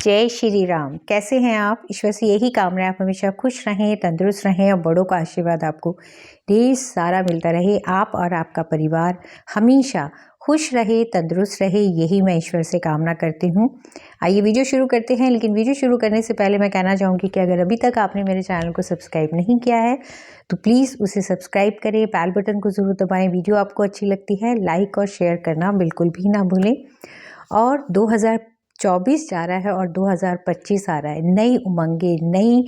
जय श्री राम। कैसे हैं आप? ईश्वर से यही कामना है आप हमेशा खुश रहें, तंदुरुस्त रहें और बड़ों का आशीर्वाद आपको ढेर सारा मिलता रहे। आप और आपका परिवार हमेशा खुश रहे, तंदुरुस्त रहे, यही मैं ईश्वर से कामना करती हूँ। आइए वीडियो शुरू करते हैं। लेकिन वीडियो शुरू करने से पहले मैं कहना चाहूँगी कि अगर अभी तक आपने मेरे चैनल को सब्सक्राइब नहीं किया है तो प्लीज़ उसे सब्सक्राइब करें, बेल बटन को ज़रूर दबाएँ। वीडियो आपको अच्छी लगती है लाइक और शेयर करना बिल्कुल भी ना भूलें। और 2024 जा रहा है और 2025 आ रहा है। नई उमंगें, नई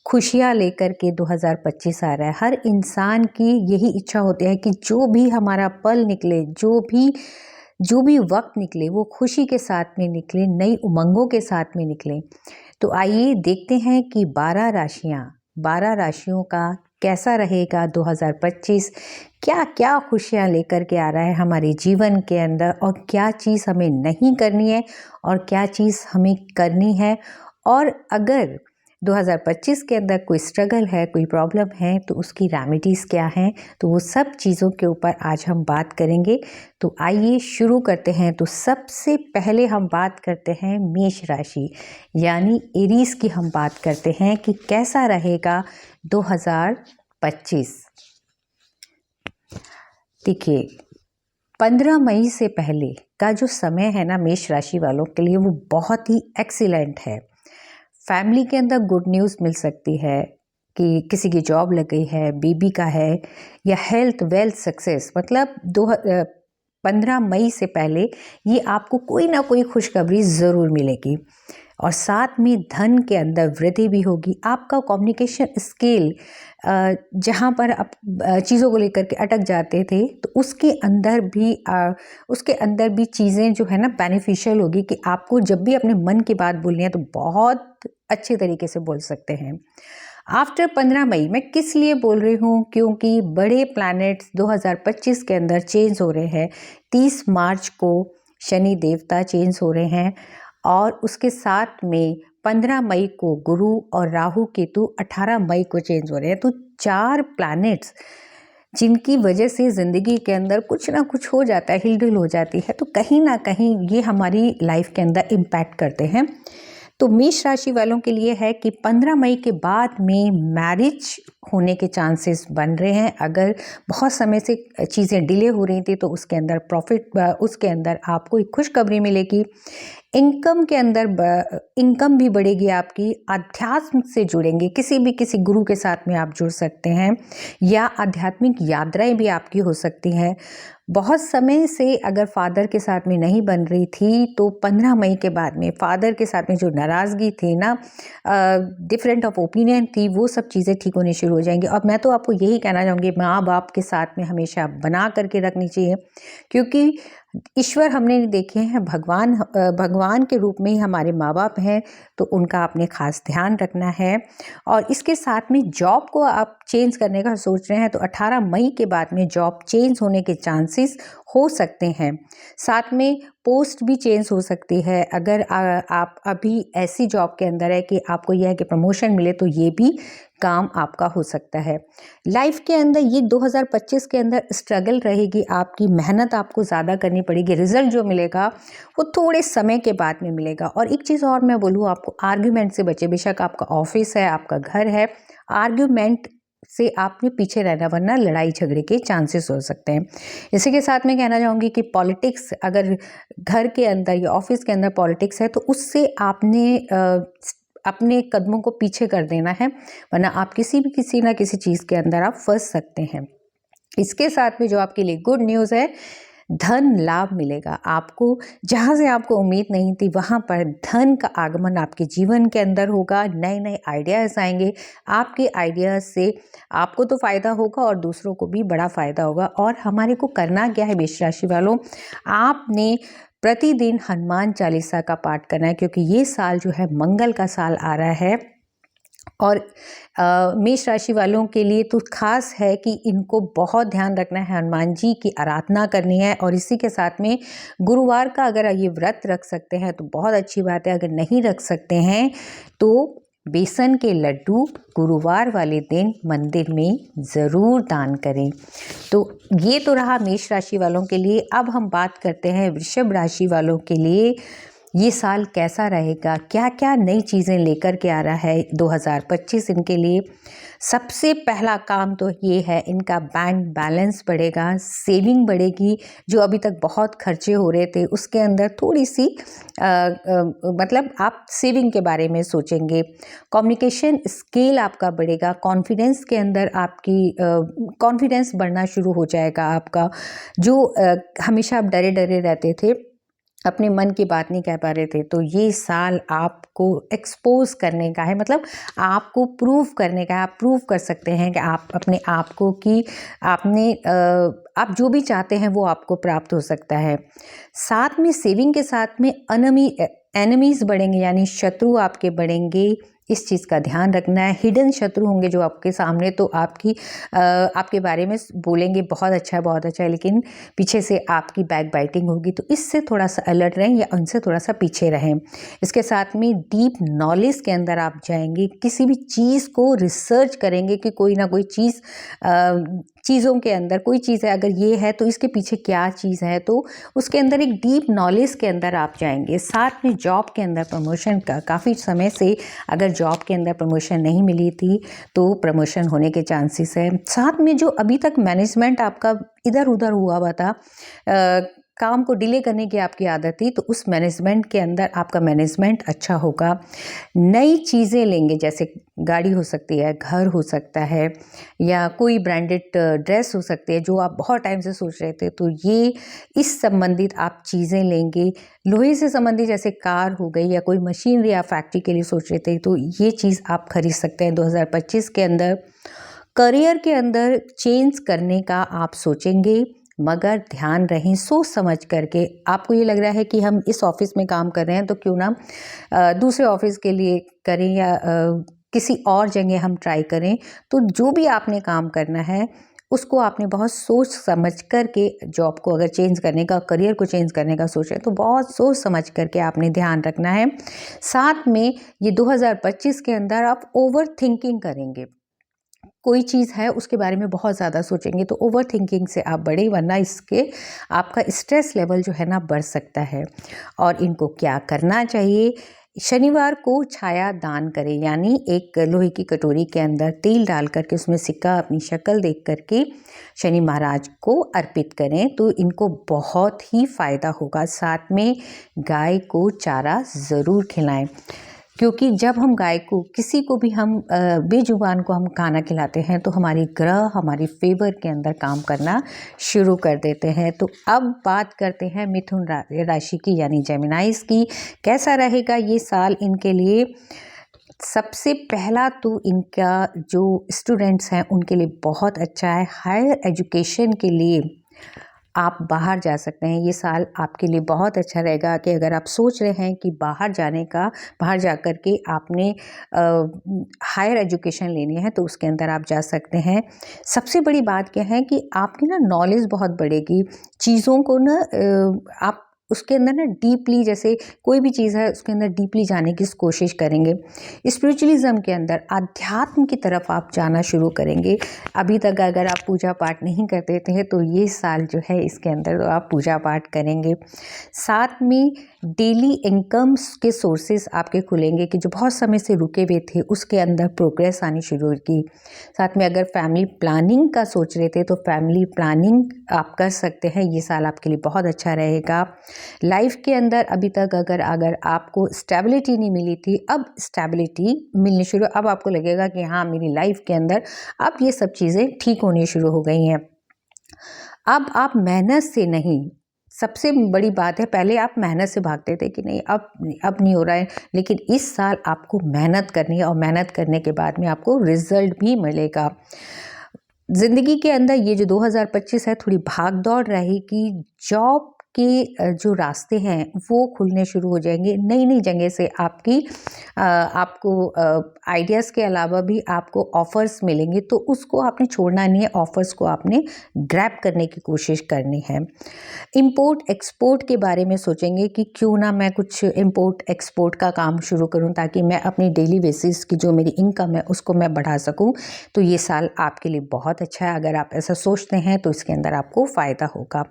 खुशियाँ लेकर के 2025 आ रहा है। हर इंसान की यही इच्छा होती है कि जो भी हमारा पल निकले, जो भी वक्त निकले वो खुशी के साथ में निकले, नई उमंगों के साथ में निकले। तो आइए देखते हैं कि 12 राशियों का कैसा रहेगा 2025। क्या क्या खुशियाँ लेकर के आ रहा है हमारे जीवन के अंदर और क्या चीज़ हमें नहीं करनी है और क्या चीज़ हमें करनी है। और अगर 2025 के अंदर कोई स्ट्रगल है, कोई प्रॉब्लम है तो उसकी रेमेडीज़ क्या हैं, तो वो सब चीज़ों के ऊपर आज हम बात करेंगे। तो आइए शुरू करते हैं। तो सबसे पहले हम बात करते हैं मेष राशि यानी एरीज की हम बात करते हैं कि कैसा रहेगा 2025। देखिए 15 मई से पहले का जो समय है ना मेष राशि वालों के लिए वो बहुत ही एक्सीलेंट है। फैमिली के अंदर गुड न्यूज़ मिल सकती है कि किसी की जॉब लग गई है, बेबी का है, या हेल्थ वेल्थ सक्सेस। मतलब 15 मई से पहले ये आपको कोई ना कोई खुशखबरी ज़रूर मिलेगी। और साथ में धन के अंदर वृद्धि भी होगी। आपका कम्युनिकेशन स्किल जहाँ पर आप चीज़ों को लेकर के अटक जाते थे तो उसके अंदर भी चीज़ें जो है ना बेनिफिशियल होगी कि आपको जब भी अपने मन की बात बोलनी है तो बहुत अच्छे तरीके से बोल सकते हैं। आफ्टर 15 मई मैं किस लिए बोल रही हूँ, क्योंकि बड़े प्लैनेट्स 2025 के अंदर चेंज हो रहे हैं। 30 मार्च को शनि देवता चेंज हो रहे हैं और उसके साथ में 15 मई को गुरु और राहु केतु 18 मई को चेंज हो रहे हैं। तो 4 प्लैनेट्स जिनकी वजह से ज़िंदगी के अंदर कुछ ना कुछ हो जाता है, हिलडुल हो जाती है, तो कहीं ना कहीं ये हमारी लाइफ के अंदर इम्पैक्ट करते हैं। तो मेष राशि वालों के लिए है कि 15 मई के बाद में मैरिज होने के चांसेस बन रहे हैं। अगर बहुत समय से चीज़ें डिले हो रही थी तो उसके अंदर आपको एक खुशखबरी मिलेगी। इनकम के अंदर इनकम भी बढ़ेगी आपकी। अध्यात्म से जुड़ेंगे, किसी गुरु के साथ में आप जुड़ सकते हैं या आध्यात्मिक यात्राएं भी आपकी हो सकती हैं। बहुत समय से अगर फादर के साथ में नहीं बन रही थी तो 15 मई के बाद में फादर के साथ में जो नाराज़गी थी ना, डिफरेंट ऑफ ओपिनियन थी, वो सब चीज़ें ठीक होनी शुरू हो जाएंगी। और मैं तो आपको यही कहना चाहूँगी माँ बाप के साथ में हमेशा बना करके रखनी चाहिए, क्योंकि ईश्वर हमने देखे हैं भगवान के रूप में ही हमारे माँ बाप हैं, तो उनका आपने खास ध्यान रखना है। और इसके साथ में जॉब को आप चेंज करने का सोच रहे हैं तो 18 मई के बाद में जॉब चेंज होने के चांसेस हो सकते हैं। साथ में पोस्ट भी चेंज हो सकती है। अगर आप अभी ऐसी जॉब के अंदर है कि आपको यह है कि प्रमोशन मिले तो ये भी काम आपका हो सकता है। लाइफ के अंदर ये 2025 के अंदर स्ट्रगल रहेगी, आपकी मेहनत आपको ज़्यादा करनी पड़ेगी। रिजल्ट जो मिलेगा वो थोड़े समय के बाद में मिलेगा। और एक चीज़ और मैं बोलूँ आपको, आर्ग्यूमेंट से बचे। बेशक आपका ऑफिस है, आपका घर है, आर्ग्यूमेंट से आपने पीछे रहना, वरना लड़ाई झगड़े के चांसेस हो सकते हैं। इसी के साथ मैं कहना चाहूँगी कि पॉलिटिक्स, अगर घर के अंदर या ऑफिस के अंदर पॉलिटिक्स है तो उससे आपने अपने कदमों को पीछे कर देना है, वरना आप किसी ना किसी चीज़ के अंदर आप फंस सकते हैं। इसके साथ में जो आपके लिए गुड न्यूज़ है, धन लाभ मिलेगा आपको। जहाँ से आपको उम्मीद नहीं थी वहाँ पर धन का आगमन आपके जीवन के अंदर होगा। नए नए आइडियाज़ आएंगे। आपके आइडियाज़ से आपको तो फ़ायदा होगा और दूसरों को भी बड़ा फ़ायदा होगा। और हमारे को करना क्या है मेष राशि वालों, आपने प्रतिदिन हनुमान चालीसा का पाठ करना है, क्योंकि ये साल जो है मंगल का साल आ रहा है। और मेष राशि वालों के लिए तो खास है कि इनको बहुत ध्यान रखना है, हनुमान जी की आराधना करनी है। और इसी के साथ में गुरुवार का अगर ये व्रत रख सकते हैं तो बहुत अच्छी बात है। अगर नहीं रख सकते हैं तो बेसन के लड्डू गुरुवार वाले दिन मंदिर में ज़रूर दान करें। तो ये तो रहा मेष राशि वालों के लिए। अब हम बात करते हैं वृषभ राशि वालों के लिए। ये साल कैसा रहेगा, क्या क्या नई चीज़ें लेकर के आ रहा है 2025 इनके लिए। सबसे पहला काम तो ये है, इनका बैंक बैलेंस बढ़ेगा, सेविंग बढ़ेगी। जो अभी तक बहुत खर्चे हो रहे थे उसके अंदर थोड़ी सी मतलब आप सेविंग के बारे में सोचेंगे। कम्युनिकेशन स्किल आपका बढ़ेगा, कॉन्फिडेंस के अंदर आपकी कॉन्फिडेंस बढ़ना शुरू हो जाएगा आपका। जो हमेशा आप डरे डरे रहते थे, अपने मन की बात नहीं कह पा रहे थे, तो ये साल आपको एक्सपोज करने का है, मतलब आपको प्रूव करने का है। आप प्रूव कर सकते हैं कि आप अपने आप को कि आपने आप जो भी चाहते हैं वो आपको प्राप्त हो सकता है। साथ में सेविंग के साथ में एनिमीज़ बढ़ेंगे, यानी शत्रु आपके बढ़ेंगे। इस चीज़ का ध्यान रखना है। हिडन शत्रु होंगे जो आपके सामने, तो आपके बारे में बोलेंगे बहुत अच्छा है, लेकिन पीछे से आपकी बैक बाइटिंग होगी, तो इससे थोड़ा सा अलर्ट रहें या उनसे थोड़ा सा पीछे रहें। इसके साथ में डीप नॉलेज के अंदर आप जाएंगे, किसी भी चीज़ को रिसर्च करेंगे कि कोई ना कोई चीज़, चीज़ों के अंदर कोई चीज़ है, अगर ये है तो इसके पीछे क्या चीज़ है, तो उसके अंदर एक डीप नॉलेज के अंदर आप जाएंगे। साथ में जॉब के अंदर प्रमोशन का, काफ़ी समय से अगर जॉब के अंदर प्रमोशन नहीं मिली थी तो प्रमोशन होने के चांसेस है। साथ में जो अभी तक मैनेजमेंट आपका इधर उधर हुआ था, काम को डिले करने की आपकी आदत थी, तो उस मैनेजमेंट के अंदर आपका मैनेजमेंट अच्छा होगा। नई चीज़ें लेंगे, जैसे गाड़ी हो सकती है, घर हो सकता है, या कोई ब्रांडेड ड्रेस हो सकती है जो आप बहुत टाइम से सोच रहे थे, तो ये इस संबंधित आप चीज़ें लेंगे। लोहे से संबंधित जैसे कार हो गई, या कोई मशीनरी या फैक्ट्री के लिए सोच रहे थे, तो ये चीज़ आप खरीद सकते हैं 2025 के अंदर। करियर के अंदर चेंज करने का आप सोचेंगे, मगर ध्यान रहें सोच समझ करके। आपको ये लग रहा है कि हम इस ऑफिस में काम कर रहे हैं तो क्यों ना दूसरे ऑफिस के लिए करें, या किसी और जगह हम ट्राई करें। तो जो भी आपने काम करना है उसको आपने बहुत सोच समझ करके, जॉब को अगर चेंज करने का, करियर को चेंज करने का सोच रहे हैं तो बहुत सोच समझ करके आपने ध्यान रखना है। साथ में ये 2025 के अंदर आप ओवर थिंकिंग करेंगे, कोई चीज़ है उसके बारे में बहुत ज़्यादा सोचेंगे तो ओवर थिंकिंग से आप बढ़े, वरना इसके आपका स्ट्रेस लेवल जो है ना बढ़ सकता है। और इनको क्या करना चाहिए, शनिवार को छाया दान करें, यानी एक लोहे की कटोरी के अंदर तेल डाल करके उसमें सिक्का अपनी शक्ल देख करके शनि महाराज को अर्पित करें, तो इनको बहुत ही फ़ायदा होगा। साथ में गाय को चारा ज़रूर खिलाएं, क्योंकि जब हम गाय को, किसी को भी हम बेजुबान को हम खाना खिलाते हैं तो हमारी ग्रह हमारी फेवर के अंदर काम करना शुरू कर देते हैं। तो अब बात करते हैं मिथुन राशि की, यानी जेमिनाइज की। कैसा रहेगा ये साल इनके लिए। सबसे पहला तो इनका जो स्टूडेंट्स हैं उनके लिए बहुत अच्छा है। हायर एजुकेशन के लिए आप बाहर जा सकते हैं। ये साल आपके लिए बहुत अच्छा रहेगा कि अगर आप सोच रहे हैं कि बाहर जाने का, बाहर जा कर के आपने हायर एजुकेशन लेनी है, तो उसके अंदर आप जा सकते हैं। सबसे बड़ी बात क्या है कि आपकी ना नॉलेज बहुत बढ़ेगी, चीज़ों को ना आप उसके अंदर ना डीपली, जैसे कोई भी चीज़ है उसके अंदर डीपली जाने की कोशिश करेंगे। स्पिरिचुअलिज्म के अंदर आध्यात्म की तरफ आप जाना शुरू करेंगे। अभी तक अगर आप पूजा पाठ नहीं करते थे तो ये साल जो है इसके अंदर तो आप पूजा पाठ करेंगे। साथ में डेली इनकम्स के सोर्सेज आपके खुलेंगे कि जो बहुत समय से रुके हुए थे उसके अंदर प्रोग्रेस आनी शुरू होगी। साथ में अगर फैमिली प्लानिंग का सोच रहे थे तो फैमिली प्लानिंग आप कर सकते हैं। ये साल आपके लिए बहुत अच्छा रहेगा। लाइफ के अंदर अभी तक अगर आपको स्टेबिलिटी नहीं मिली थी, अब स्टेबिलिटी मिलनी शुरू, अब आपको लगेगा कि हाँ मेरी लाइफ के अंदर अब ये सब चीज़ें ठीक होनी शुरू हो गई हैं। अब आप मेहनत से नहीं, सबसे बड़ी बात है, पहले आप मेहनत से भागते थे कि नहीं अब नहीं हो रहा है, लेकिन इस साल आपको मेहनत करनी है और मेहनत करने के बाद में आपको रिजल्ट भी मिलेगा। ज़िंदगी के अंदर ये जो 2025 है थोड़ी भाग दौड़ रहेगी। जॉब के जो रास्ते हैं वो खुलने शुरू हो जाएंगे। नई नई जगह से आपको आइडियाज़ के अलावा भी आपको ऑफ़र्स मिलेंगे, तो उसको आपने छोड़ना नहीं है, ऑफ़र्स को आपने ग्रैब करने की कोशिश करनी है। इंपोर्ट एक्सपोर्ट के बारे में सोचेंगे कि क्यों ना मैं कुछ इंपोर्ट एक्सपोर्ट का काम शुरू करूं, ताकि मैं अपनी डेली बेसिस की जो मेरी इनकम है उसको मैं बढ़ा सकूं। तो ये साल आपके लिए बहुत अच्छा है। अगर आप ऐसा सोचते हैं तो इसके अंदर आपको फ़ायदा होगा।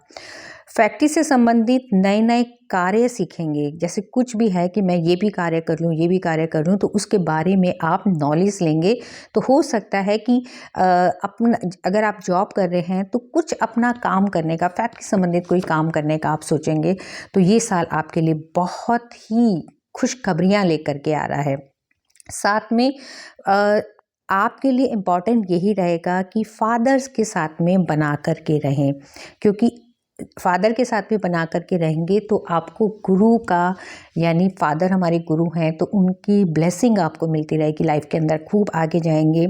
फैक्ट्री से संबंधित नए-नए कार्य सीखेंगे, जैसे कुछ भी है कि मैं ये भी कार्य कर लूँ, ये भी कार्य कर लूँ, तो उसके बारे में आप नॉलेज लेंगे। तो हो सकता है कि अपना अगर आप जॉब कर रहे हैं तो कुछ अपना काम करने का, फैक्ट्री संबंधित कोई काम करने का आप सोचेंगे। तो ये साल आपके लिए बहुत ही खुशखबरियाँ लेकर के आ रहा है। साथ में अ, आपके लिए इम्पॉर्टेंट यही रहेगा कि फादर्स के साथ में बना कर के रहें, क्योंकि फादर के साथ भी बना कर के रहेंगे तो आपको गुरु का, यानी फादर हमारे गुरु हैं, तो उनकी ब्लेसिंग आपको मिलती रहेगी, लाइफ के अंदर खूब आगे जाएंगे।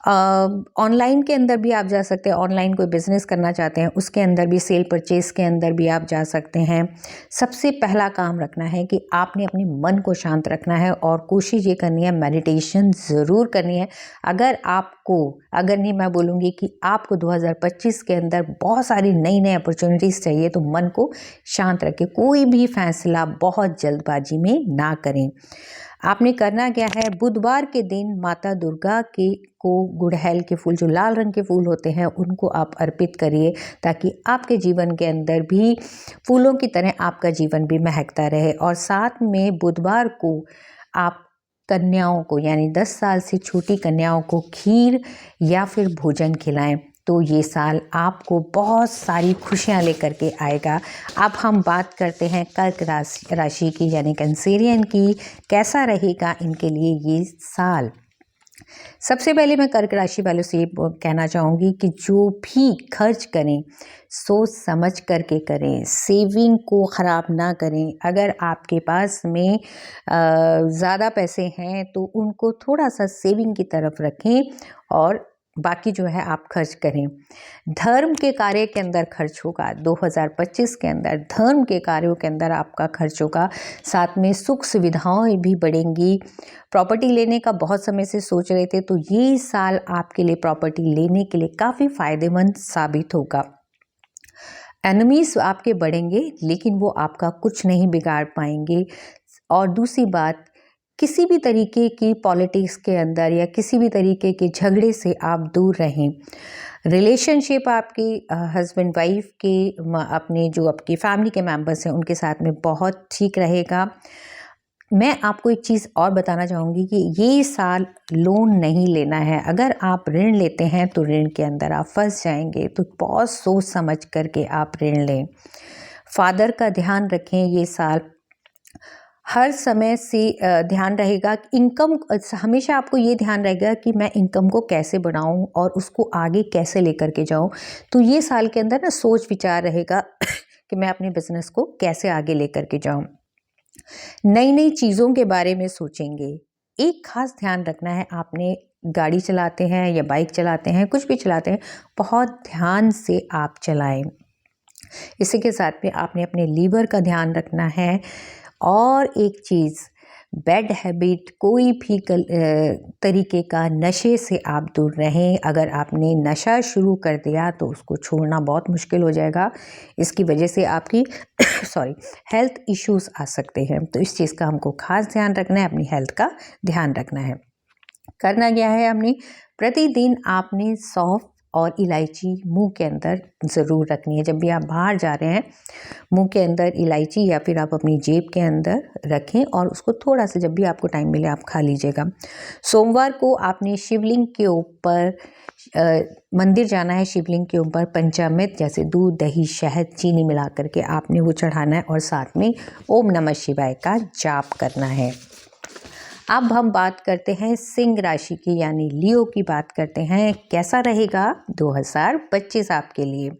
ऑनलाइन के अंदर भी आप जा सकते हैं, ऑनलाइन कोई बिज़नेस करना चाहते हैं उसके अंदर भी, सेल परचेज़ के अंदर भी आप जा सकते हैं। सबसे पहला काम रखना है कि आपने अपने मन को शांत रखना है और कोशिश ये करनी है, मेडिटेशन ज़रूर करनी है। अगर नहीं, मैं बोलूँगी कि आपको 2025 के अंदर बहुत सारी नई अपॉर्चुनिटीज़ चाहिए, तो मन को शांत रखें, कोई भी फैसला बहुत जल्दबाजी में ना करें। आपने करना क्या है, बुधवार के दिन माता दुर्गा के को गुड़हल के फूल, जो लाल रंग के फूल होते हैं, उनको आप अर्पित करिए, ताकि आपके जीवन के अंदर भी फूलों की तरह आपका जीवन भी महकता रहे। और साथ में बुधवार को आप कन्याओं को, यानी 10 साल से छोटी कन्याओं को खीर या फिर भोजन खिलाएं, तो ये साल आपको बहुत सारी खुशियां लेकर के आएगा। अब हम बात करते हैं कर्क राशि की, यानी कैंसेरियन की, कैसा रहेगा इनके लिए ये साल। सबसे पहले मैं कर्क राशि वालों से ये कहना चाहूँगी कि जो भी खर्च करें सोच समझ करके करें, सेविंग को ख़राब ना करें। अगर आपके पास में ज़्यादा पैसे हैं तो उनको थोड़ा सा सेविंग की तरफ रखें और बाकी जो है आप खर्च करें। धर्म के कार्य के अंदर खर्च होगा 2025 के अंदर, धर्म के कार्यों के अंदर आपका खर्च होगा। साथ में सुख सुविधाएं भी बढ़ेंगी। प्रॉपर्टी लेने का बहुत समय से सोच रहे थे, तो ये साल आपके लिए प्रॉपर्टी लेने के लिए काफ़ी फ़ायदेमंद साबित होगा। एनिमीज़ आपके बढ़ेंगे, लेकिन वो आपका कुछ नहीं बिगाड़ पाएंगे। और दूसरी बात, किसी भी तरीके की पॉलिटिक्स के अंदर या किसी भी तरीके के झगड़े से आप दूर रहें। रिलेशनशिप आपकी हस्बैंड वाइफ के, अपने जो आपकी फैमिली के मेंबर्स हैं उनके साथ में बहुत ठीक रहेगा। मैं आपको एक चीज़ और बताना चाहूँगी कि ये साल लोन नहीं लेना है। अगर आप ऋण लेते हैं तो ऋण के अंदर आप फंस जाएंगे, तो बहुत सोच समझ करके आप ऋण लें। फादर का ध्यान रखें ये साल, हर समय से ध्यान रहेगा कि इनकम, हमेशा आपको ये ध्यान रहेगा कि मैं इनकम को कैसे बढ़ाऊं और उसको आगे कैसे लेकर के जाऊं। तो ये साल के अंदर ना सोच विचार रहेगा कि मैं अपने बिजनेस को कैसे आगे लेकर के जाऊं। नई चीज़ों के बारे में सोचेंगे। एक खास ध्यान रखना है, आपने गाड़ी चलाते हैं या बाइक चलाते हैं, कुछ भी चलाते हैं, बहुत ध्यान से आप चलाएं। इसी के साथ में आपने अपने लीवर का ध्यान रखना है। और एक चीज़, बैड हैबिट, कोई भी तरीके का नशे से आप दूर रहें। अगर आपने नशा शुरू कर दिया तो उसको छोड़ना बहुत मुश्किल हो जाएगा। इसकी वजह से आपकी हेल्थ इश्यूज़ आ सकते हैं, तो इस चीज़ का हमको खास ध्यान रखना है, अपनी हेल्थ का ध्यान रखना है। करना क्या है, हमने प्रतिदिन आपने सौंफ और इलायची मुंह के अंदर ज़रूर रखनी है। जब भी आप बाहर जा रहे हैं, मुंह के अंदर इलायची या फिर आप अपनी जेब के अंदर रखें और उसको थोड़ा सा, जब भी आपको टाइम मिले आप खा लीजिएगा। सोमवार को आपने शिवलिंग के ऊपर मंदिर जाना है, शिवलिंग के ऊपर पंचामृत, जैसे दूध, दही, शहद, चीनी मिला करके आपने वो चढ़ाना है और साथ में ओम नमः शिवाय का जाप करना है। अब हम बात करते हैं सिंह राशि की, यानी लियो की बात करते हैं। कैसा रहेगा 2025 आपके लिए।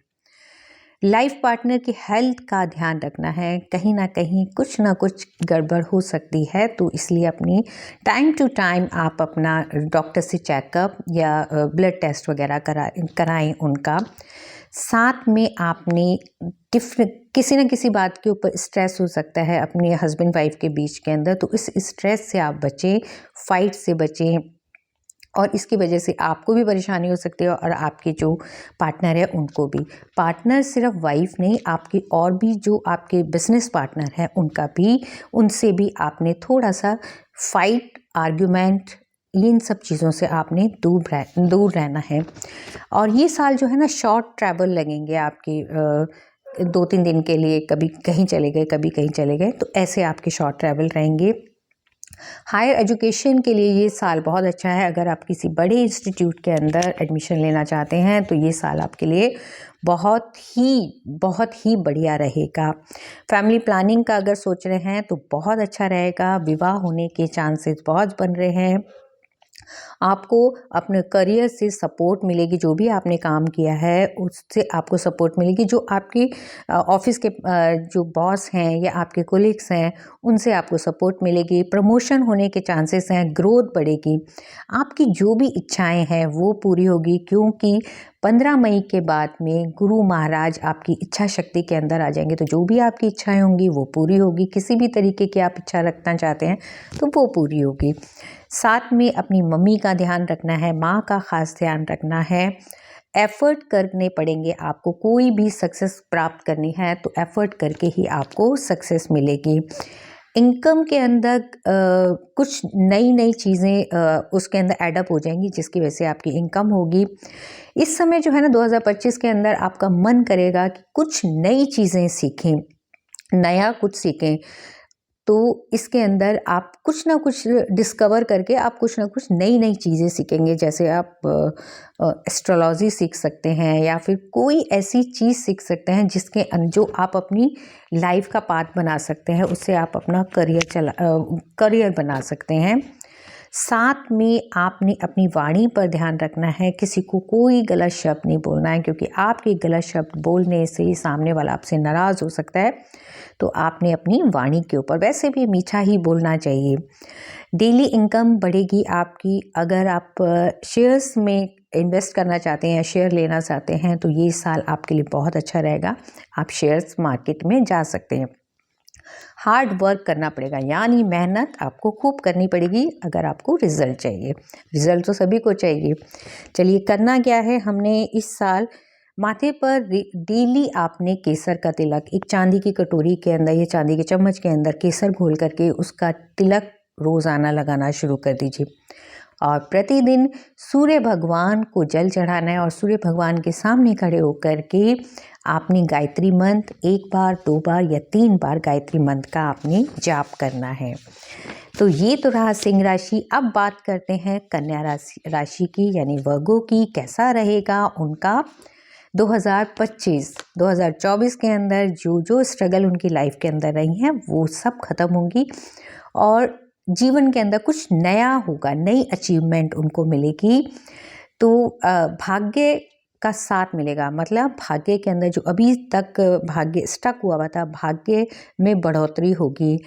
लाइफ पार्टनर की हेल्थ का ध्यान रखना है, कहीं ना कहीं कुछ ना कुछ गड़बड़ हो सकती है, तो इसलिए अपनी टाइम टू टाइम आप अपना डॉक्टर से चेकअप या ब्लड टेस्ट वगैरह कराएं उनका। साथ में आपने किसी न किसी बात के ऊपर स्ट्रेस हो सकता है अपने हस्बैंड वाइफ के बीच के अंदर, तो इस स्ट्रेस से आप बचें, फाइट से बचें, और इसकी वजह से आपको भी परेशानी हो सकती है और आपके जो पार्टनर है उनको भी। पार्टनर सिर्फ वाइफ नहीं, आपके और भी जो आपके बिजनेस पार्टनर हैं उनका भी, उनसे भी आपने थोड़ा सा फाइट, आर्ग्यूमेंट, इन सब चीज़ों से आपने दूर रहना है। और ये साल जो है ना, शॉर्ट ट्रैवल लगेंगे आपके 2-3 दिन के लिए कभी कहीं चले गए, कभी कहीं चले गए, तो ऐसे आपके शॉर्ट ट्रैवल रहेंगे। हायर एजुकेशन के लिए ये साल बहुत अच्छा है। अगर आप किसी बड़े इंस्टीट्यूट के अंदर एडमिशन लेना चाहते हैं तो ये साल आपके लिए बहुत ही बढ़िया रहेगा। फैमिली प्लानिंग का अगर सोच रहे हैं तो बहुत अच्छा रहेगा। विवाह होने के चांसेस बहुत बन रहे हैं। आपको अपने करियर से सपोर्ट मिलेगी, जो भी आपने काम किया है उससे आपको सपोर्ट मिलेगी। जो आपकी ऑफिस के जो बॉस हैं या आपके कोलिग्स हैं उनसे आपको सपोर्ट मिलेगी। प्रमोशन होने के चांसेस हैं, ग्रोथ बढ़ेगी। आपकी जो भी इच्छाएं हैं वो पूरी होगी, क्योंकि 15 मई के बाद में गुरु महाराज आपकी इच्छा शक्ति के अंदर आ जाएंगे। तो जो भी आपकी इच्छाएं होंगी वो पूरी होगी। किसी भी तरीके की आप इच्छा रखना चाहते हैं तो वो पूरी होगी। साथ में अपनी मम्मी का ध्यान रखना है, माँ का ख़ास ध्यान रखना है। एफ़र्ट करने पड़ेंगे आपको। कोई भी सक्सेस प्राप्त करनी है तो एफ़र्ट करके ही आपको सक्सेस मिलेगी। इनकम के अंदर कुछ नई चीज़ें उसके अंदर एडअप हो जाएंगी, जिसकी वजह से आपकी इनकम होगी। इस समय जो है ना 2025 के अंदर आपका मन करेगा कि कुछ नई चीज़ें सीखें, नया कुछ सीखें। तो इसके अंदर आप कुछ ना कुछ डिस्कवर करके आप कुछ ना कुछ नई चीज़ें सीखेंगे। जैसे आप एस्ट्रोलॉजी सीख सकते हैं या फिर कोई ऐसी चीज़ सीख सकते हैं जिसके जो आप अपनी लाइफ का पाथ बना सकते हैं, उससे आप अपना करियर बना सकते हैं। साथ में आपने अपनी वाणी पर ध्यान रखना है। किसी को कोई गलत शब्द नहीं बोलना है, क्योंकि आपके गलत शब्द बोलने से सामने वाला आपसे नाराज़ हो सकता है। तो आपने अपनी वाणी के ऊपर वैसे भी मीठा ही बोलना चाहिए। डेली इनकम बढ़ेगी आपकी। अगर आप शेयर्स में इन्वेस्ट करना चाहते हैं, शेयर लेना चाहते हैं, तो ये साल आपके लिए बहुत अच्छा रहेगा। आप शेयर्स मार्केट में जा सकते हैं। हार्ड वर्क करना पड़ेगा, यानी मेहनत आपको खूब करनी पड़ेगी अगर आपको रिज़ल्ट चाहिए। रिज़ल्ट तो सभी को चाहिए। चलिए, करना क्या है हमने इस साल, माथे पर डेली आपने केसर का तिलक, एक चांदी की कटोरी के अंदर या चांदी के चम्मच के अंदर केसर घोल करके उसका तिलक रोज़ाना लगाना शुरू कर दीजिए। और प्रतिदिन सूर्य भगवान को जल चढ़ाना है और सूर्य भगवान के सामने खड़े होकर के आपने गायत्री मंत्र 1 बार, 2 बार या 3 बार गायत्री मंत्र का आपने जाप करना है। तो ये तो रहा सिंह राशि। अब बात करते हैं कन्या राशि की, यानी वर्गो की। कैसा रहेगा उनका 2024 के अंदर। जो स्ट्रगल उनकी लाइफ के अंदर रही हैं वो सब खत्म होंगी और जीवन के अंदर कुछ नया होगा, नई अचीवमेंट उनको मिलेगी। तो भाग्य का साथ मिलेगा, मतलब भाग्य के अंदर जो अभी तक भाग्य स्टक हुआ था, भाग्य में बढ़ोतरी होगी,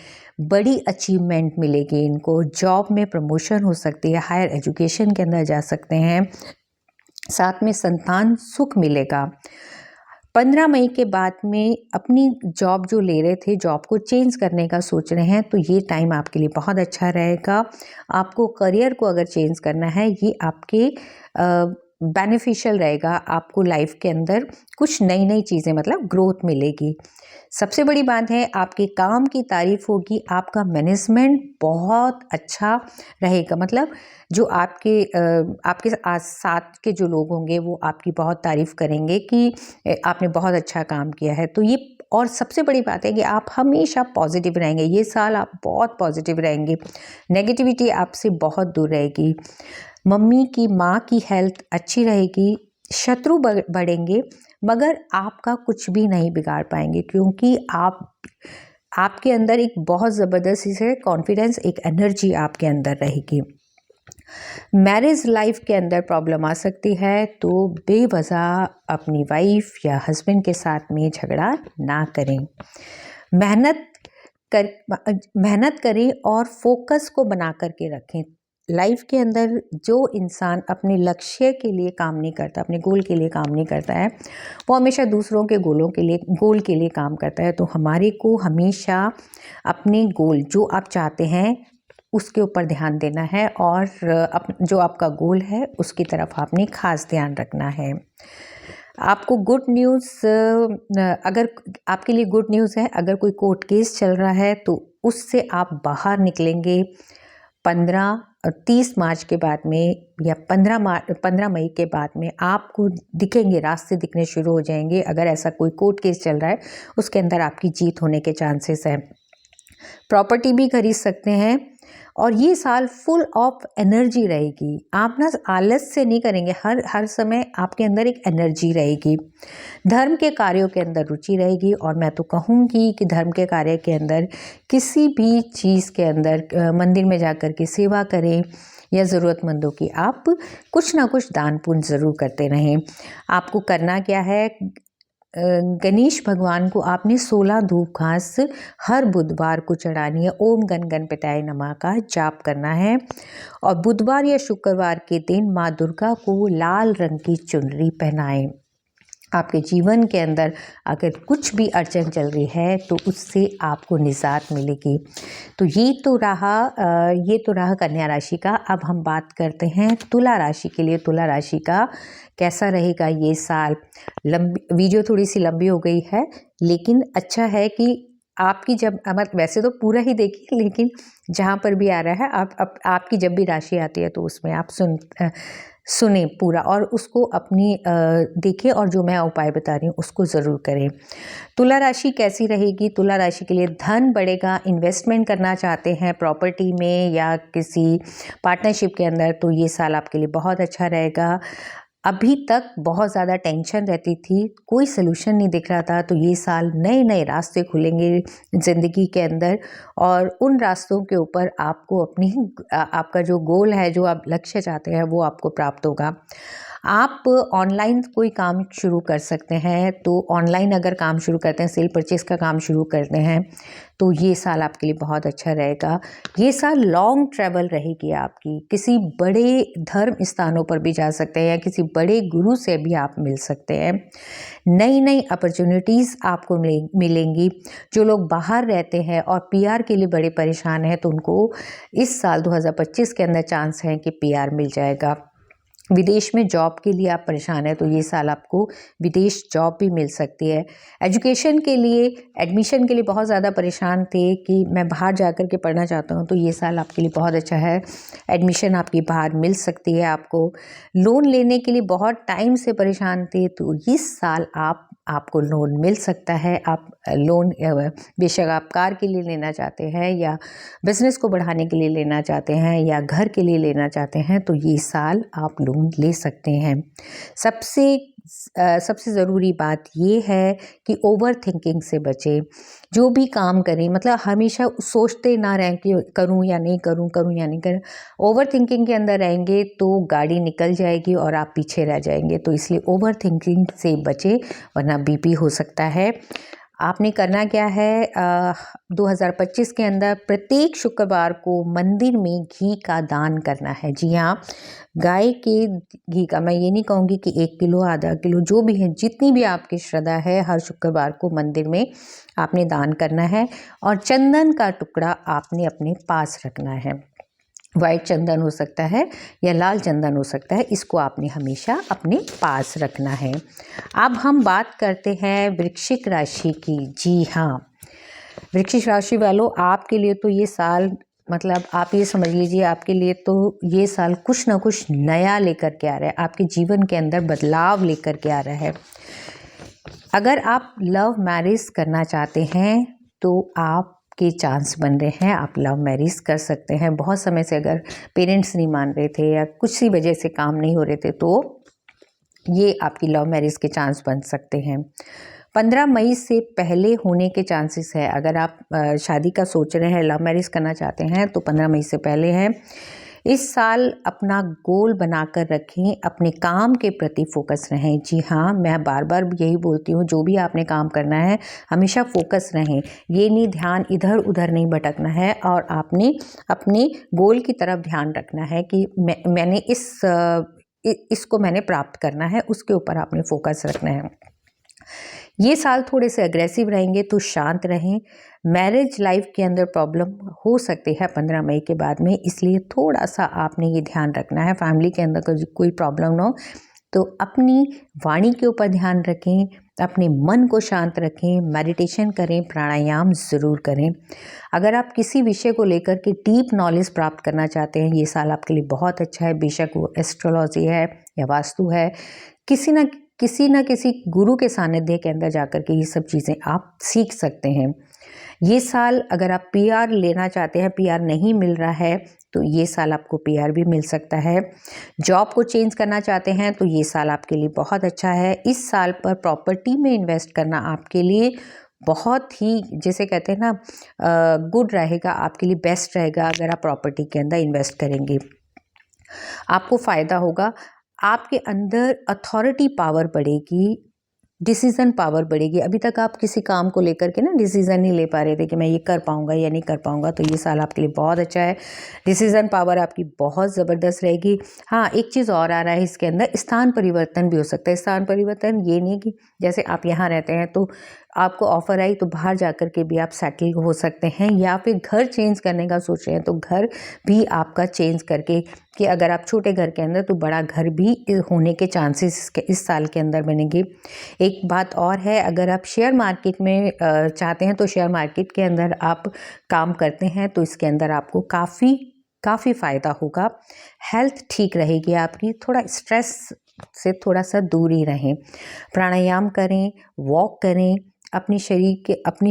बड़ी अचीवमेंट मिलेगी इनको। जॉब में प्रमोशन हो सकती है, हायर एजुकेशन के अंदर जा सकते हैं। साथ में संतान सुख मिलेगा। 15 मई के बाद में अपनी जॉब जो ले रहे थे, जॉब को चेंज करने का सोच रहे हैं, तो ये टाइम आपके लिए बहुत अच्छा रहेगा। आपको करियर को अगर चेंज करना है, ये आपके बेनिफिशियल रहेगा। आपको लाइफ के अंदर कुछ नई चीज़ें, मतलब ग्रोथ मिलेगी। सबसे बड़ी बात है, आपके काम की तारीफ होगी। आपका मैनेजमेंट बहुत अच्छा रहेगा, मतलब जो आपके साथ के जो लोग होंगे वो आपकी बहुत तारीफ़ करेंगे कि आपने बहुत अच्छा काम किया है। तो ये, और सबसे बड़ी बात है कि आप हमेशा पॉजिटिव रहेंगे। ये साल आप बहुत पॉजिटिव रहेंगे, नेगेटिविटी आपसे बहुत दूर रहेगी। मम्मी की, माँ की हेल्थ अच्छी रहेगी। शत्रु बढ़ेंगे मगर आपका कुछ भी नहीं बिगाड़ पाएंगे, क्योंकि आपके अंदर एक बहुत ज़बरदस्त से कॉन्फिडेंस, एक एनर्जी आपके अंदर रहेगी। मैरिज लाइफ के अंदर प्रॉब्लम आ सकती है, तो बेवजह अपनी वाइफ या हस्बैंड के साथ में झगड़ा ना करें। मेहनत करें और फोकस को बना करके रखें। लाइफ के अंदर जो इंसान अपने लक्ष्य के लिए काम नहीं करता, अपने गोल के लिए काम नहीं करता है, वो हमेशा दूसरों के गोल के लिए काम करता है। तो हमारे को हमेशा अपने गोल, जो आप चाहते हैं उसके ऊपर ध्यान देना है, और जो आपका गोल है उसकी तरफ आपने खास ध्यान रखना है। आपको गुड न्यूज़, अगर आपके लिए गुड न्यूज़ है, अगर कोई कोर्ट केस चल रहा है तो उससे आप बाहर निकलेंगे। 30 मार्च के बाद में या 15 मई के बाद में आपको दिखेंगे, रास्ते दिखने शुरू हो जाएंगे। अगर ऐसा कोई कोर्ट केस चल रहा है उसके अंदर आपकी जीत होने के चांसेस हैं। प्रॉपर्टी भी खरीद सकते हैं और ये साल फुल ऑफ एनर्जी रहेगी। आप ना आलस से नहीं करेंगे, हर समय आपके अंदर एक एनर्जी रहेगी। धर्म के कार्यों के अंदर रुचि रहेगी और मैं तो कहूँगी कि धर्म के कार्य के अंदर किसी भी चीज़ के अंदर मंदिर में जाकर के सेवा करें या ज़रूरतमंदों की आप कुछ ना कुछ दान पुण्य ज़रूर करते रहें। आपको करना क्या है, गणेश भगवान को आपने 16 धूप घास हर बुधवार को चढ़ानी है। ओम गण गणपताय नमः का जाप करना है और बुधवार या शुक्रवार के दिन माँ दुर्गा को लाल रंग की चुनरी पहनाएं। आपके जीवन के अंदर अगर कुछ भी अड़चन चल रही है तो उससे आपको निजात मिलेगी। तो ये तो रहा कन्या राशि का। अब हम बात करते हैं तुला राशि के लिए। तुला राशि का कैसा रहेगा ये साल। वीडियो थोड़ी सी लंबी हो गई है, लेकिन अच्छा है कि आपकी जब वैसे तो पूरा ही देखिए, लेकिन जहाँ पर भी आ रहा है आपकी जब भी राशि आती है तो उसमें आप सुने पूरा और उसको अपनी देखें और जो मैं उपाय बता रही हूँ उसको ज़रूर करें। तुला राशि कैसी रहेगी। तुला राशि के लिए धन बढ़ेगा। इन्वेस्टमेंट करना चाहते हैं प्रॉपर्टी में या किसी पार्टनरशिप के अंदर तो ये साल आपके लिए बहुत अच्छा रहेगा। अभी तक बहुत ज़्यादा टेंशन रहती थी, कोई सलूशन नहीं दिख रहा था, तो ये साल नए नए रास्ते खुलेंगे ज़िंदगी के अंदर और उन रास्तों के ऊपर आपको आपका जो गोल है, जो आप लक्ष्य चाहते हैं, वो आपको प्राप्त होगा। आप ऑनलाइन कोई काम शुरू कर सकते हैं, तो ऑनलाइन अगर काम शुरू करते हैं, सेल परचेज़ का काम शुरू करते हैं, तो ये साल आपके लिए बहुत अच्छा रहेगा। ये साल लॉन्ग ट्रैवल रहेगी आपकी। किसी बड़े धर्म स्थानों पर भी जा सकते हैं या किसी बड़े गुरु से भी आप मिल सकते हैं। नई नई अपॉर्चुनिटीज़ आपको मिलेंगी। जो लोग बाहर रहते हैं और पीआर के लिए बड़े परेशान हैं, तो उनको इस साल 2025 के अंदर चांस है कि पीआर मिल जाएगा। विदेश में जॉब के लिए आप परेशान हैं तो ये साल आपको विदेश जॉब भी मिल सकती है। एजुकेशन के लिए, एडमिशन के लिए बहुत ज़्यादा परेशान थे कि मैं बाहर जाकर के पढ़ना चाहता हूँ, तो ये साल आपके लिए बहुत अच्छा है। एडमिशन आपकी बाहर मिल सकती है। आपको लोन लेने के लिए बहुत टाइम से परेशान थे, तो इस साल आपको लोन मिल सकता है। आप लोन बेशक आप कार के लिए लेना चाहते हैं या बिज़नेस को बढ़ाने के लिए लेना चाहते हैं या घर के लिए लेना चाहते हैं, तो ये साल आप लोन ले सकते हैं। सबसे ज़रूरी बात ये है कि ओवर थिंकिंग से बचें। जो भी काम करें, मतलब हमेशा सोचते ना रहें कि करूं या नहीं करूं, करूं या नहीं करूं। ओवर थिंकिंग के अंदर रहेंगे तो गाड़ी निकल जाएगी और आप पीछे रह जाएंगे। तो इसलिए ओवर थिंकिंग से बचें, वरना बीपी हो सकता है। आपने करना क्या है, 2025 के अंदर प्रत्येक शुक्रवार को मंदिर में घी का दान करना है। जी हाँ, गाय के घी का, मैं ये नहीं कहूँगी कि 1 किलो, आधा किलो, जो भी है, जितनी भी आपकी श्रद्धा है, हर शुक्रवार को मंदिर में आपने दान करना है। और चंदन का टुकड़ा आपने अपने पास रखना है। वाइट चंदन हो सकता है या लाल चंदन हो सकता है, इसको आपने हमेशा अपने पास रखना है। अब हम बात करते हैं वृश्चिक राशि की। जी हाँ, वृश्चिक राशि वालों, आपके लिए तो ये साल, मतलब आप ये समझ लीजिए, आपके लिए तो ये साल कुछ ना कुछ नया लेकर के आ रहा है। आपके जीवन के अंदर बदलाव लेकर के आ रहा है। अगर आप लव मैरिज करना चाहते हैं तो आपके चांस बन रहे हैं, आप लव मैरिज कर सकते हैं। बहुत समय से अगर पेरेंट्स नहीं मान रहे थे या कुछ सी वजह से काम नहीं हो रहे थे, तो ये आपकी लव मैरिज के चांस बन सकते हैं। 15 मई से पहले होने के चांसेस है। अगर आप शादी का सोच रहे हैं, लव मैरिज करना चाहते हैं, तो 15 मई से पहले है। इस साल अपना गोल बनाकर रखें, अपने काम के प्रति फोकस रहें। जी हाँ, मैं बार बार यही बोलती हूँ, जो भी आपने काम करना है हमेशा फोकस रहें। ये नहीं, ध्यान इधर उधर नहीं भटकना है और आपने अपने गोल की तरफ ध्यान रखना है कि मैंने इसको मैंने प्राप्त करना है, उसके ऊपर आपने फोकस रखना है। ये साल थोड़े से अग्रेसिव रहेंगे तो शांत रहें। मैरिज लाइफ के अंदर प्रॉब्लम हो सकती है 15 मई के बाद में, इसलिए थोड़ा सा आपने ये ध्यान रखना है, फैमिली के अंदर कोई प्रॉब्लम ना हो। तो अपनी वाणी के ऊपर ध्यान रखें, अपने मन को शांत रखें, मेडिटेशन करें, प्राणायाम ज़रूर करें। अगर आप किसी विषय को लेकर के डीप नॉलेज प्राप्त करना चाहते हैं, ये साल आपके लिए बहुत अच्छा है। बेशक वो एस्ट्रोलॉजी है या वास्तु है, किसी न किसी गुरु के सानिध्य के अंदर जाकर के ये सब चीज़ें आप सीख सकते हैं। ये साल अगर आप पीआर लेना चाहते हैं, पीआर नहीं मिल रहा है, तो ये साल आपको पीआर भी मिल सकता है। जॉब को चेंज करना चाहते हैं तो ये साल आपके लिए बहुत अच्छा है। इस साल पर प्रॉपर्टी में इन्वेस्ट करना आपके लिए बहुत ही, जैसे कहते हैं ना, गुड रहेगा, आपके लिए बेस्ट रहेगा। अगर आप प्रॉपर्टी के अंदर इन्वेस्ट करेंगे आपको फ़ायदा होगा। आपके अंदर अथॉरिटी पावर बढ़ेगी, डिसीज़न पावर बढ़ेगी। अभी तक आप किसी काम को लेकर के ना डिसीज़न नहीं ले पा रहे थे कि मैं ये कर पाऊँगा या नहीं कर पाऊँगा, तो ये साल आपके लिए बहुत अच्छा है। डिसीज़न पावर आपकी बहुत ज़बरदस्त रहेगी। हाँ, एक चीज़ और आ रहा है इसके अंदर, स्थान परिवर्तन भी हो सकता है। स्थान परिवर्तन ये नहीं कि जैसे आप यहाँ रहते हैं तो आपको ऑफ़र आई तो बाहर जाकर के भी आप सेटल हो सकते हैं, या फिर घर चेंज करने का सोच रहे हैं तो घर भी आपका चेंज करके, कि अगर आप छोटे घर के अंदर तो बड़ा घर भी होने के चांसेस इस साल के अंदर बनेंगे। एक बात और है, अगर आप शेयर मार्केट में चाहते हैं तो शेयर मार्केट के अंदर आप काम करते हैं तो इसके अंदर आपको काफ़ी फ़ायदा होगा। हेल्थ ठीक रहेगी आपकी, थोड़ा स्ट्रेस से थोड़ा सा दूर ही रहें। प्राणायाम करें, वॉक करें, अपने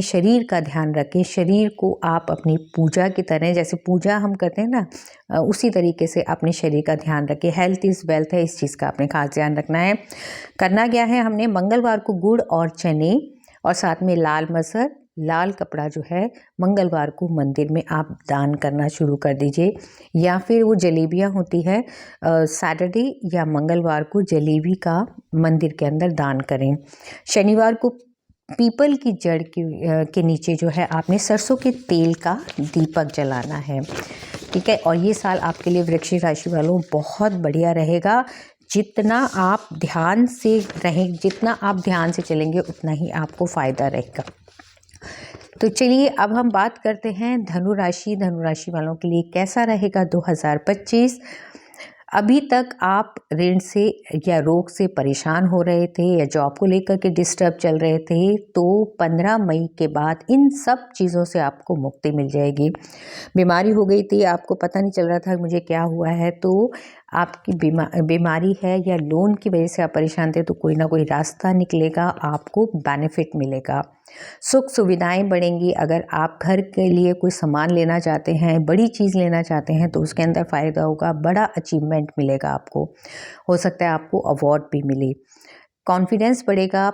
शरीर का ध्यान रखें। शरीर को आप अपनी पूजा की तरह, जैसे पूजा हम करते हैं ना, उसी तरीके से अपने शरीर का ध्यान रखें। हेल्थ इज़ वेल्थ है, इस चीज़ का आपने खास ध्यान रखना है। करना क्या है, हमने मंगलवार को गुड़ और चने और साथ में लाल मसर, लाल कपड़ा जो है, मंगलवार को मंदिर में आप दान करना शुरू कर दीजिए। या फिर वो जलेबियाँ होती है, सैटरडे या मंगलवार को जलेबी का मंदिर के अंदर दान करें। शनिवार को पीपल की जड़ के नीचे जो है आपने सरसों के तेल का दीपक जलाना है, ठीक है। और ये साल आपके लिए वृश्चिक राशि वालों बहुत बढ़िया रहेगा। जितना आप ध्यान से चलेंगे उतना ही आपको फ़ायदा रहेगा। तो चलिए अब हम बात करते हैं धनु राशि वालों के लिए कैसा रहेगा 2025। अभी तक आप ऋण से या रोग से परेशान हो रहे थे या जॉब को लेकर के डिस्टर्ब चल रहे थे, तो 15 मई के बाद इन सब चीज़ों से आपको मुक्ति मिल जाएगी। बीमारी हो गई थी, आपको पता नहीं चल रहा था मुझे क्या हुआ है, तो आपकी बीमारी है या लोन की वजह से आप परेशान थे, तो कोई ना कोई रास्ता निकलेगा, आपको बेनिफिट मिलेगा, सुख सुविधाएं बढ़ेंगी। अगर आप घर के लिए कोई सामान लेना चाहते हैं, बड़ी चीज़ लेना चाहते हैं, तो उसके अंदर फ़ायदा होगा, बड़ा अचीवमेंट मिलेगा आपको। हो सकता है आपको अवार्ड भी मिले, कॉन्फिडेंस बढ़ेगा,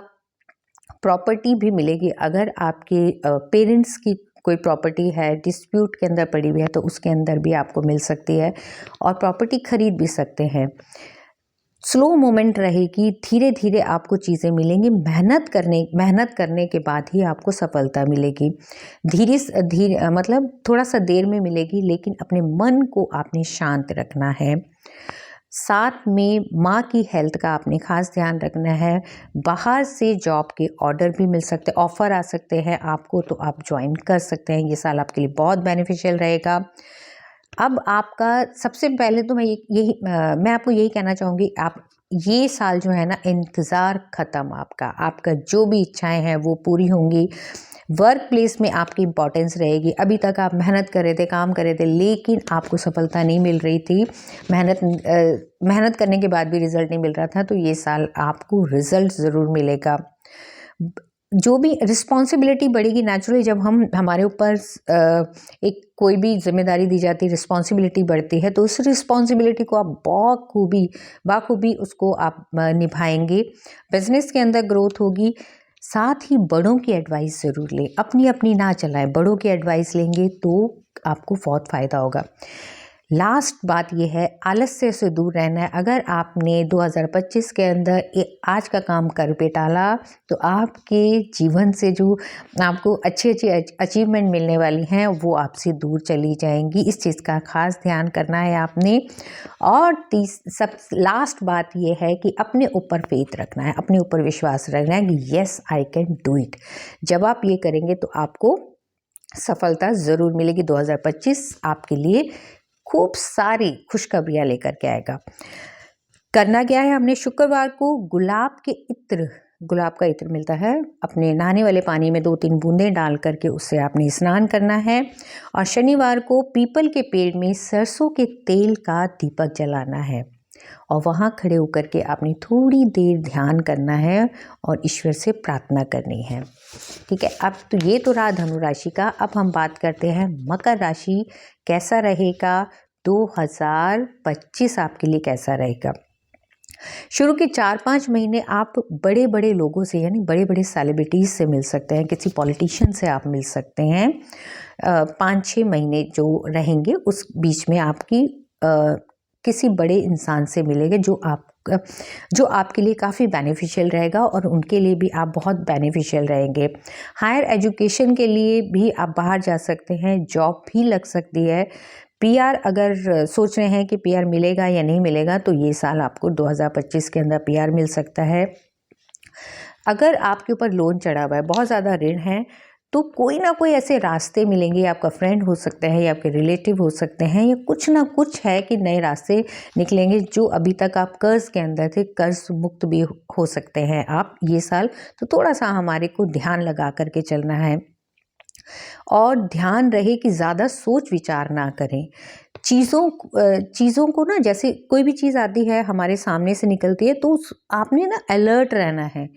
प्रॉपर्टी भी मिलेगी। अगर आपके पेरेंट्स की कोई प्रॉपर्टी है, डिस्प्यूट के अंदर पड़ी हुई है, तो उसके अंदर भी आपको मिल सकती है और प्रॉपर्टी खरीद भी सकते हैं। स्लो मोमेंट रहेगी, धीरे धीरे आपको चीज़ें मिलेंगी। मेहनत करने के बाद ही आपको सफलता मिलेगी। धीरे मतलब थोड़ा सा देर में मिलेगी, लेकिन अपने मन को आपने शांत रखना है। साथ में माँ की हेल्थ का आपने खास ध्यान रखना है। बाहर से जॉब के ऑर्डर भी मिल सकते हैं, ऑफ़र आ सकते हैं आपको, तो आप ज्वाइन कर सकते हैं। ये साल आपके लिए बहुत बेनिफिशियल रहेगा। अब आपका सबसे पहले तो मैं आपको यही कहना चाहूँगी, आप ये साल जो है ना, इंतज़ार ख़त्म आपका जो भी इच्छाएं हैं वो पूरी होंगी। वर्क प्लेस में आपकी इम्पोर्टेंस रहेगी। अभी तक आप मेहनत कर रहे थे, काम कर रहे थे, लेकिन आपको सफलता नहीं मिल रही थी, मेहनत करने के बाद भी रिज़ल्ट नहीं मिल रहा था, तो ये साल आपको रिज़ल्ट ज़रूर मिलेगा। जो भी रिस्पॉन्सिबिलिटी बढ़ेगी, नेचुरली जब हमारे ऊपर एक कोई भी जिम्मेदारी दी जाती है, रिस्पॉन्सिबिलिटी बढ़ती है, तो उस रिस्पॉन्सिबिलिटी को आप बाखूबी उसको आप निभाएंगे। बिजनेस के अंदर ग्रोथ होगी। साथ ही बड़ों की एडवाइस ज़रूर लें, अपनी ना चलाएं, बड़ों की एडवाइस लेंगे तो आपको बहुत फ़ायदा होगा। लास्ट बात यह है, आलस्य से दूर रहना है। अगर आपने 2025 के अंदर आज का काम कर पे टाला, तो आपके जीवन से जो आपको अच्छी अचीवमेंट मिलने वाली हैं, वो आपसे दूर चली जाएंगी। इस चीज़ का खास ध्यान करना है आपने। और लास्ट बात यह है कि अपने ऊपर फेथ रखना है, अपने ऊपर विश्वास रखना है कि yes I can do it. जब आप ये करेंगे तो आपको सफलता ज़रूर मिलेगी। 2025 आपके लिए खूब सारी खुशखबरियाँ लेकर के आएगा। करना क्या है, हमने शुक्रवार को गुलाब के इत्र गुलाब का इत्र मिलता है, अपने नहाने वाले पानी में 2-3 बूंदें डाल करके उससे आपने स्नान करना है। और शनिवार को पीपल के पेड़ में सरसों के तेल का दीपक जलाना है और वहाँ खड़े होकर के आपने थोड़ी देर ध्यान करना है और ईश्वर से प्रार्थना करनी है। ठीक है, अब तो ये तो रहा धनु राशि का। अब हम बात करते हैं मकर राशि कैसा रहेगा 2025 आपके लिए कैसा रहेगा। शुरू के 4-5 महीने आप बड़े बड़े लोगों से यानी बड़े बड़े सेलिब्रिटीज़ से मिल सकते हैं, किसी पॉलिटिशियन से आप मिल सकते हैं। 5-6 महीने जो रहेंगे उस बीच में आपकी किसी बड़े इंसान से मिलेंगे जो आपके लिए काफ़ी बेनिफिशियल रहेगा और उनके लिए भी आप बहुत बेनिफिशियल रहेंगे। हायर एजुकेशन के लिए भी आप बाहर जा सकते हैं, जॉब भी लग सकती है। पीआर अगर सोच रहे हैं कि पीआर मिलेगा या नहीं मिलेगा तो ये साल आपको 2025 के अंदर पीआर मिल सकता है। अगर आपके ऊपर लोन चढ़ा हुआ है, बहुत ज़्यादा ऋण है, तो कोई ना कोई ऐसे रास्ते मिलेंगे, आपका फ्रेंड हो सकता है या आपके रिलेटिव हो सकते हैं, या कुछ ना कुछ है कि नए रास्ते निकलेंगे। जो अभी तक आप कर्ज के अंदर थे, कर्ज मुक्त भी हो सकते हैं आप ये साल। तो थोड़ा सा हमारे को ध्यान लगा करके चलना है और ध्यान रहे कि ज़्यादा सोच विचार ना करें। चीज़ों को ना, जैसे कोई भी चीज़ आती है हमारे सामने से निकलती है तो आपने ना अलर्ट रहना है।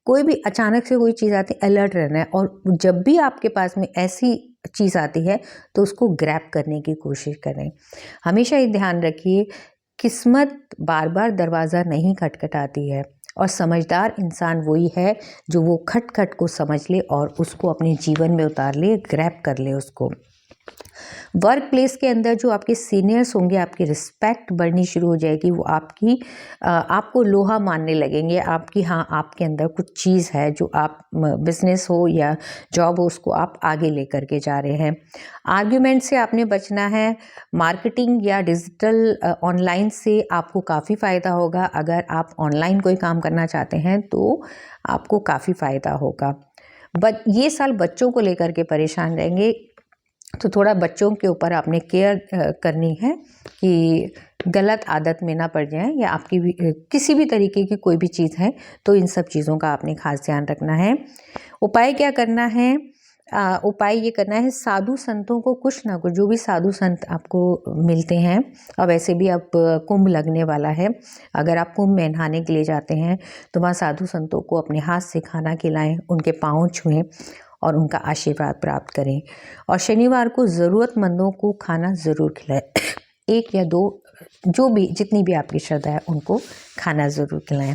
कोई भी अचानक से कोई चीज़ आती है, अलर्ट रहना है। और जब भी आपके पास में ऐसी चीज़ आती है तो उसको ग्रैब करने की कोशिश करें। हमेशा ये ध्यान रखिए, किस्मत बार बार दरवाज़ा नहीं खटखटाती है और समझदार इंसान वही है जो वो खटखट को समझ ले और उसको अपने जीवन में उतार ले, ग्रैब कर ले उसको। वर्क प्लेस के अंदर जो आपके सीनियर्स होंगे, आपकी रिस्पेक्ट बढ़नी शुरू हो जाएगी। वो आपको लोहा मानने लगेंगे, आपकी हाँ आपके अंदर कुछ चीज़ है जो आप बिजनेस हो या जॉब हो उसको आप आगे लेकर के जा रहे हैं। आर्ग्यूमेंट से आपने बचना है। मार्केटिंग या डिजिटल ऑनलाइन से आपको काफ़ी फ़ायदा होगा। अगर आप ऑनलाइन कोई काम करना चाहते हैं तो आपको काफ़ी फ़ायदा होगा। ये साल बच्चों को लेकर के परेशान रहेंगे, तो थोड़ा बच्चों के ऊपर आपने केयर करनी है कि गलत आदत में ना पड़ जाएं, या आपकी भी किसी भी तरीके की कोई भी चीज़ है तो इन सब चीज़ों का आपने खास ध्यान रखना है। उपाय क्या करना है? उपाय ये करना है, साधु संतों को कुछ ना कुछ, जो भी साधु संत आपको मिलते हैं, और वैसे भी अब कुंभ लगने वाला है, अगर आप कुंभ में नहाने के लिए जाते हैं तो वहाँ साधु संतों को अपने हाथ से खाना खिलाएं, उनके पाँव छुएं और उनका आशीर्वाद प्राप्त करें। और शनिवार को ज़रूरतमंदों को खाना ज़रूर खिलाएं। 1 या 2 जितनी भी आपकी श्रद्धा है उनको खाना ज़रूर खिलाएं।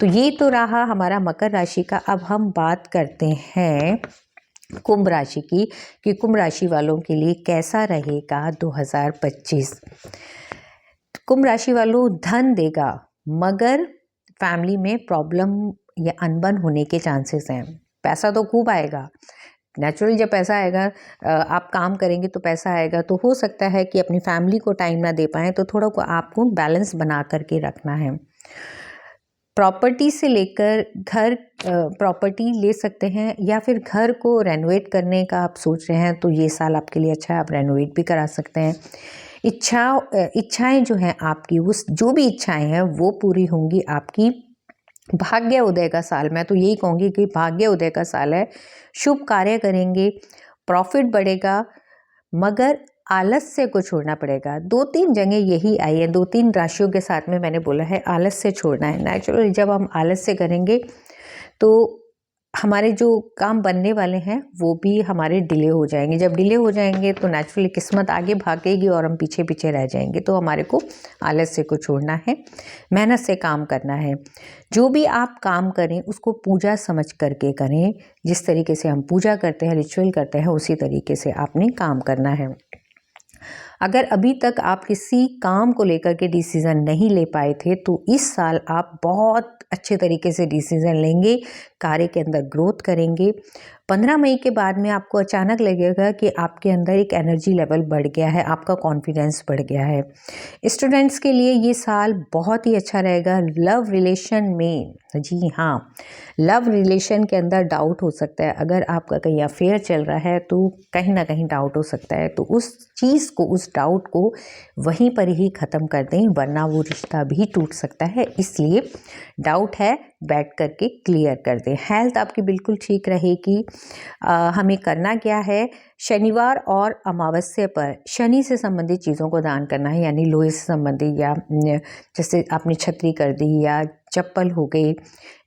तो ये तो रहा हमारा मकर राशि का। अब हम बात करते हैं कुंभ राशि की कि कुंभ राशि वालों के लिए कैसा रहेगा 2025। कुंभ राशि वालों, धन देगा मगर फैमिली में प्रॉब्लम या अनबन होने के चांसेस हैं। पैसा तो खूब आएगा, नेचुरली जब पैसा आएगा, आप काम करेंगे तो पैसा आएगा, तो हो सकता है कि अपनी फैमिली को टाइम ना दे पाएँ, तो थोड़ा को आपको बैलेंस बना करके रखना है। प्रॉपर्टी से लेकर घर, प्रॉपर्टी ले सकते हैं या फिर घर को रेनोवेट करने का आप सोच रहे हैं तो ये साल आपके लिए अच्छा है, आप रेनोवेट भी करा सकते हैं। इच्छाएं जो हैं आपकी, उस जो भी इच्छाएं हैं वो पूरी होंगी आपकी। भाग्य उदय का साल, मैं तो यही कहूँगी कि भाग्य उदय का साल है। शुभ कार्य करेंगे, प्रॉफिट बढ़ेगा, मगर आलस्य को छोड़ना पड़ेगा। 2-3 जगह यही आई है, 2-3 राशियों के साथ में मैंने बोला है आलस्य छोड़ना है। नेचुरली जब हम आलस्य करेंगे तो हमारे जो काम बनने वाले हैं वो भी हमारे डिले हो जाएंगे। जब डिले हो जाएंगे तो नेचुरली किस्मत आगे भागेगी और हम पीछे पीछे रह जाएंगे। तो हमारे को आलस्य को छोड़ना है, मेहनत से काम करना है। जो भी आप काम करें उसको पूजा समझ करके करें। जिस तरीके से हम पूजा करते हैं, रिचुअल करते हैं, उसी तरीके से आपने काम करना है। अगर अभी तक आप किसी काम को लेकर के डिसीज़न नहीं ले पाए थे तो इस साल आप बहुत अच्छे तरीके से डिसीज़न लेंगे, कार्य के अंदर ग्रोथ करेंगे। 15 मई के बाद में आपको अचानक लगेगा कि आपके अंदर एक एनर्जी लेवल बढ़ गया है, आपका कॉन्फिडेंस बढ़ गया है। स्टूडेंट्स के लिए ये साल बहुत ही अच्छा रहेगा। लव रिलेशन में जी हाँ, लव रिलेशन के अंदर डाउट हो सकता है। अगर आपका कहीं अफेयर चल रहा है तो कहीं ना कहीं डाउट हो सकता है, तो उस चीज़ को, उस डाउट को वहीं पर ही ख़त्म कर दें, वरना वो रिश्ता भी टूट सकता है। इसलिए डाउट है, बैठ करके क्लियर कर दें। हेल्थ आपकी बिल्कुल ठीक रहेगी। हमें करना क्या है, शनिवार और अमावस्या पर शनि से संबंधित चीज़ों को दान करना है, यानी लोहे से संबंधित, या जैसे आपने छतरी कर दी, या चप्पल हो गई,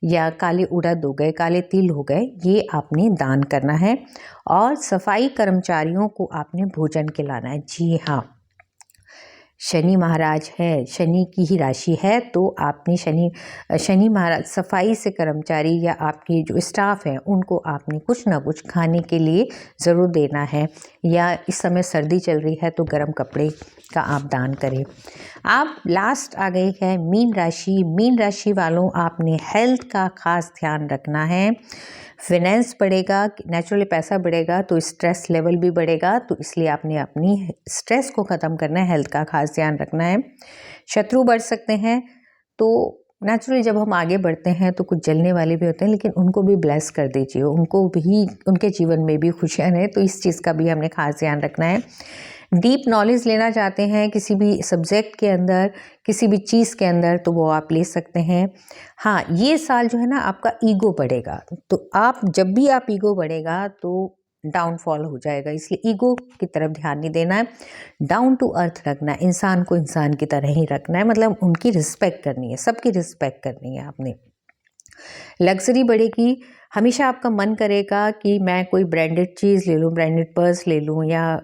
या काले उड़द हो गए, काले तिल हो गए, ये आपने दान करना है। और सफाई कर्मचारियों को आपने भोजन खिलाना है। जी हाँ, शनि महाराज है, शनि की ही राशि है, तो आपने शनि महाराज, सफाई से कर्मचारी या आपके जो स्टाफ हैं उनको आपने कुछ ना कुछ खाने के लिए ज़रूर देना है। या इस समय सर्दी चल रही है तो गर्म कपड़े का आप दान करें। आप लास्ट आ गई है मीन राशि। मीन राशि वालों, आपने हेल्थ का खास ध्यान रखना है। फाइनेंस बढ़ेगा, नेचुरली पैसा बढ़ेगा तो स्ट्रेस लेवल भी बढ़ेगा, तो इसलिए आपने अपनी स्ट्रेस को ख़त्म करना है, हेल्थ का खास ध्यान रखना है। शत्रु बढ़ सकते हैं, तो नेचुरली जब हम आगे बढ़ते हैं तो कुछ जलने वाले भी होते हैं, लेकिन उनको भी ब्लेस कर दीजिए, उनको भी, उनके जीवन में भी खुशियाँ रहें, तो इस चीज़ का भी हमने खास ध्यान रखना है। डीप नॉलेज लेना चाहते हैं किसी भी सब्जेक्ट के अंदर, किसी भी चीज़ के अंदर, तो वो आप ले सकते हैं। हाँ, ये साल जो है ना आपका ईगो बढ़ेगा, तो आप जब भी आप ईगो बढ़ेगा तो डाउनफॉल हो जाएगा, इसलिए ईगो की तरफ ध्यान नहीं देना है। डाउन टू अर्थ रखना है, इंसान को इंसान की तरह ही रखना है, मतलब उनकी रिस्पेक्ट करनी है, सबकी रिस्पेक्ट करनी है आपने। लग्ज़री बढ़ेगी, हमेशा आपका मन करेगा कि मैं कोई ब्रांडेड चीज़ ले लूँ, ब्रांडेड पर्स ले लूँ, या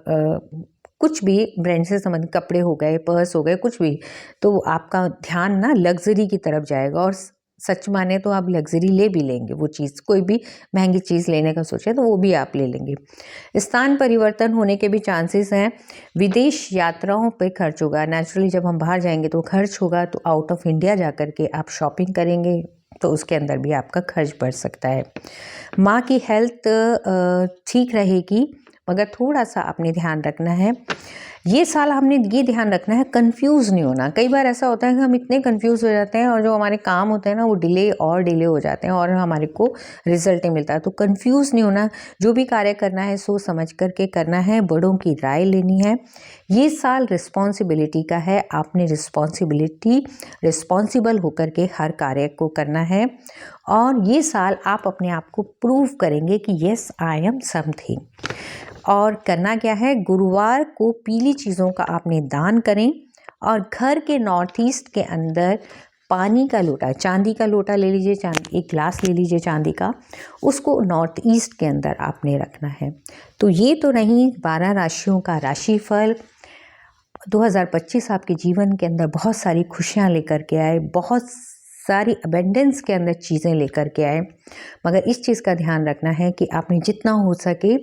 कुछ भी ब्रांड से संबंधित कपड़े हो गए, पर्स हो गए, कुछ भी, तो आपका ध्यान ना लग्ज़री की तरफ जाएगा। और सच माने तो आप लग्ज़री ले भी लेंगे, वो चीज़, कोई भी महंगी चीज़ लेने का सोचें तो वो भी आप ले लेंगे। स्थान परिवर्तन होने के भी चांसेस हैं। विदेश यात्राओं पे खर्च होगा, नेचुरली जब हम बाहर जाएंगे तो खर्च होगा, तो आउट ऑफ इंडिया जा कर के आप शॉपिंग करेंगे तो उसके अंदर भी आपका खर्च बढ़ सकता है। माँ की हेल्थ ठीक रहेगी, मगर थोड़ा सा आपने ध्यान रखना है। ये साल हमने ये ध्यान रखना है, कंफ्यूज नहीं होना। कई बार ऐसा होता है कि हम इतने कंफ्यूज हो जाते हैं और जो हमारे काम होते हैं ना वो डिले हो जाते हैं और हमारे को रिजल्ट नहीं मिलता। तो कंफ्यूज नहीं होना, जो भी कार्य करना है सोच समझ करके करना है, बड़ों की राय लेनी है। ये साल रिस्पॉन्सिबिलिटी का है, आपने रिस्पॉन्सिबल होकर के हर कार्य को करना है। और ये साल आप अपने आप को प्रूव करेंगे कि येस आई एम समथिंग। और करना क्या है, गुरुवार को पीली चीज़ों का आपने दान करें, और घर के नॉर्थ ईस्ट के अंदर पानी का लोटा, चांदी का लोटा ले लीजिए, एक ग्लास ले लीजिए चांदी का, उसको नॉर्थ ईस्ट के अंदर आपने रखना है। तो ये तो नहीं 12 राशियों का राशिफल। 2025 आपके जीवन के अंदर बहुत सारी खुशियाँ लेकर के आए, बहुत सारी अबेंडेंस के अंदर चीज़ें लेकर के आए, मगर इस चीज़ का ध्यान रखना है कि आपने जितना हो सके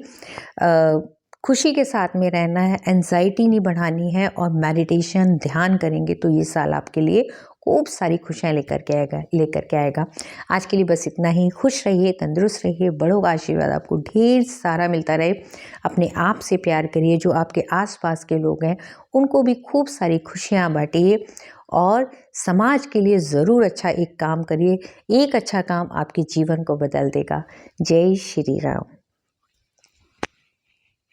खुशी के साथ में रहना है, एंजाइटी नहीं बढ़ानी है, और मेडिटेशन ध्यान करेंगे तो ये साल आपके लिए खूब सारी खुशियाँ लेकर के आएगा। आज के लिए बस इतना ही। खुश रहिए, तंदुरुस्त रहिए, बड़ों का आशीर्वाद आपको ढेर सारा मिलता रहे। अपने आप से प्यार करिए, जो आपके आसपास के लोग हैं उनको भी खूब सारी खुशियाँ बांटिए, और समाज के लिए ज़रूर अच्छा एक काम करिए। एक अच्छा काम आपके जीवन को बदल देगा। जय श्री राम।